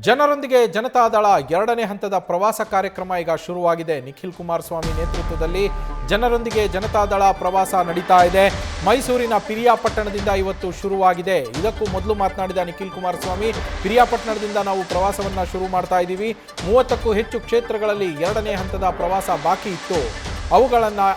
ಜನರೊಂದಿಗೆ ಜನತಾದಳ ಎರಡನೇ ಹಂತದ ಪ್ರವಾಸ ಕಾರ್ಯಕ್ರಮ ಈಗ ಶುರುವಾಗಿದೆ. ನಿಖಿಲ್ ಕುಮಾರಸ್ವಾಮಿ ನೇತೃತ್ವದಲ್ಲಿ ಜನರೊಂದಿಗೆ ಜನತಾದಳ ಪ್ರವಾಸ ನಡೀತಾ ಇದೆ. ಮೈಸೂರಿನ ಪಿರಿಯಾಪಟ್ಟಣದಿಂದ ಇವತ್ತು ಶುರುವಾಗಿದೆ. ಇದಕ್ಕೂ ಮೊದಲು ಮಾತನಾಡಿದ ನಿಖಿಲ್ ಕುಮಾರಸ್ವಾಮಿ, ಪಿರಿಯಾಪಟ್ಟಣದಿಂದ ನಾವು ಪ್ರವಾಸವನ್ನ ಶುರು ಮಾಡ್ತಾ ಇದ್ದೀವಿ. 30ಕ್ಕೂ ಹೆಚ್ಚು ಕ್ಷೇತ್ರಗಳಲ್ಲಿ ಎರಡನೇ ಹಂತದ ಪ್ರವಾಸ ಬಾಕಿ ಇತ್ತು, ಅವುಗಳನ್ನು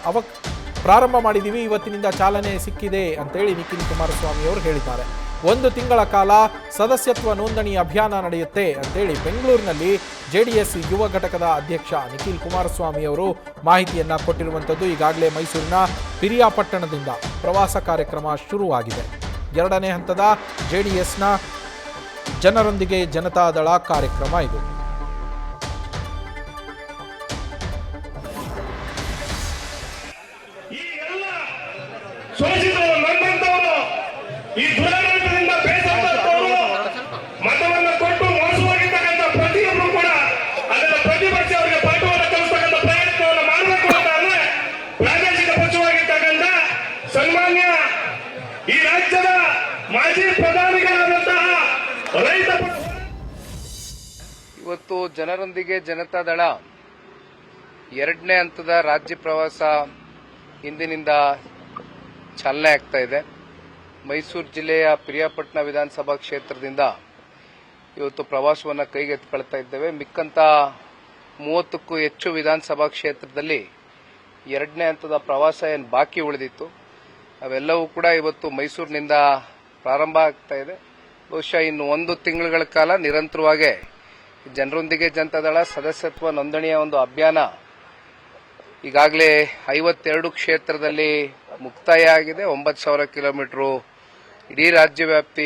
ಪ್ರಾರಂಭ ಮಾಡಿದ್ದೀವಿ. ಇವತ್ತಿನಿಂದ ಚಾಲನೆ ಸಿಕ್ಕಿದೆ ಅಂತೇಳಿ ನಿಖಿಲ್ ಕುಮಾರಸ್ವಾಮಿ ಅವರು ಹೇಳಿದ್ದಾರೆ. 1 ತಿಂಗಳ ಕಾಲ ಸದಸ್ಯತ್ವ ನೋಂದಣಿ ಅಭಿಯಾನ ನಡೆಯುತ್ತೆ ಅಂತೇಳಿ ಬೆಂಗಳೂರಿನಲ್ಲಿ ಜೆಡಿಎಸ್ ಯುವ ಘಟಕದ ಅಧ್ಯಕ್ಷ ನಿಖಿಲ್ ಕುಮಾರಸ್ವಾಮಿ ಅವರು ಮಾಹಿತಿಯನ್ನ ಕೊಟ್ಟಿರುವಂಥದ್ದು. ಈಗಾಗಲೇ ಮೈಸೂರಿನ ಪಿರಿಯಾಪಟ್ಟಣದಿಂದ ಪ್ರವಾಸ ಕಾರ್ಯಕ್ರಮ ಶುರುವಾಗಿದೆ. ಎರಡನೇ ಹಂತದ ಜೆಡಿಎಸ್ನ ಜನರೊಂದಿಗೆ ಜನತಾದಳ ಕಾರ್ಯಕ್ರಮ ಇದು. ಈ ದುರಾಡಳಿತದಿಂದ ಬೇಸತ್ತವರು ಮತವನ್ನು ಕೊಟ್ಟು ಮೋಸವಾಗಿರ್ತಕ್ಕಂಥ ಪ್ರತಿಯೊಬ್ಬರು ಕೂಡ ಅದರ ಪ್ರತಿಪಕ್ಷ ಅವರಿಗೆ ಪಾಠವನ್ನು ಕಲಿಸ್ತಕ್ಕಂಥ ಪ್ರಯತ್ನವನ್ನು ಮಾಡಬೇಕು ಅಂತ ಪ್ರಾದೇಶಿಕ ಪಕ್ಷವಾಗಿರ್ತಕ್ಕಂಥ ಸನ್ಮಾನ್ಯ ಈ ರಾಜ್ಯದ ಮಾಜಿ ಪ್ರಧಾನಿಗಳಾದಂತಹ ರೈತ ಇವತ್ತು ಜನರೊಂದಿಗೆ ಜನತಾದಳ ಎರಡನೇ ಹಂತದ ರಾಜ್ಯ ಪ್ರವಾಸ ಇಂದಿನಿಂದ ಚಾಲನೆ ಆಗ್ತಾ ಇದೆ. ಮೈಸೂರು ಜಿಲ್ಲೆಯ ಪಿರಿಯಾಪಟ್ಟಣ ವಿಧಾನಸಭಾ ಕ್ಷೇತ್ರದಿಂದ ಇವತ್ತು ಪ್ರವಾಸವನ್ನು ಕೈಗೆತ್ತಿಕೊಳ್ತಾ ಇದ್ದೇವೆ. ಮಿಕ್ಕಂತ 30ಕ್ಕೂ ಹೆಚ್ಚು ವಿಧಾನಸಭಾ ಕ್ಷೇತ್ರದಲ್ಲಿ ಎರಡನೇ ಹಂತದ ಪ್ರವಾಸ ಏನು ಬಾಕಿ ಉಳಿದಿತ್ತು, ಅವೆಲ್ಲವೂ ಕೂಡ ಇವತ್ತು ಮೈಸೂರಿನಿಂದ ಪ್ರಾರಂಭ ಆಗ್ತಾ ಇದೆ. ಬಹುಶಃ ಇನ್ನು 1 ತಿಂಗಳ ಕಾಲ ನಿರಂತರವಾಗಿ ಜನರೊಂದಿಗೆ ಜನತಾದಳ ಸದಸ್ಯತ್ವ ನೋಂದಣಿಯ ಒಂದು ಅಭಿಯಾನ ಈಗಾಗಲೇ 52 ಕ್ಷೇತ್ರದಲ್ಲಿ ಮುಕ್ತಾಯ ಆಗಿದೆ. 9,000 ಕಿಲೋಮೀಟರ್ ಇಡೀ ರಾಜ್ಯ ವ್ಯಾಪ್ತಿ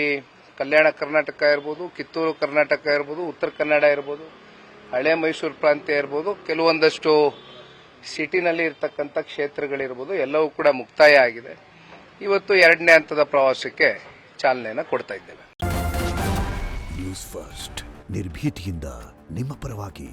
ಕಲ್ಯಾಣ ಕರ್ನಾಟಕ ಇರ್ಬೋದು, ಕಿತ್ತೂರು ಕರ್ನಾಟಕ ಇರ್ಬೋದು, ಉತ್ತರ ಕನ್ನಡ ಇರ್ಬೋದು, ಹಳೆ ಮೈಸೂರು ಪ್ರಾಂತ್ಯ ಇರ್ಬೋದು, ಕೆಲವೊಂದಷ್ಟು ಸಿಟಿನಲ್ಲಿ ಇರತಕ್ಕಂಥ ಕ್ಷೇತ್ರಗಳಿರ್ಬೋದು, ಎಲ್ಲವೂ ಕೂಡ ಮುಕ್ತಾಯ ಆಗಿದೆ. ಇವತ್ತು ಎರಡನೇ ಹಂತದ ಪ್ರವಾಸಕ್ಕೆ ಚಾಲನೆಯನ್ನು ಕೊಡ್ತಾ ಇದ್ದೇವೆ. ನ್ಯೂಸ್ ಫಸ್ಟ್ ನಿರ್ಭೀತಿಯಿಂದ ನಿಮ್ಮ ಪರವಾಗಿ.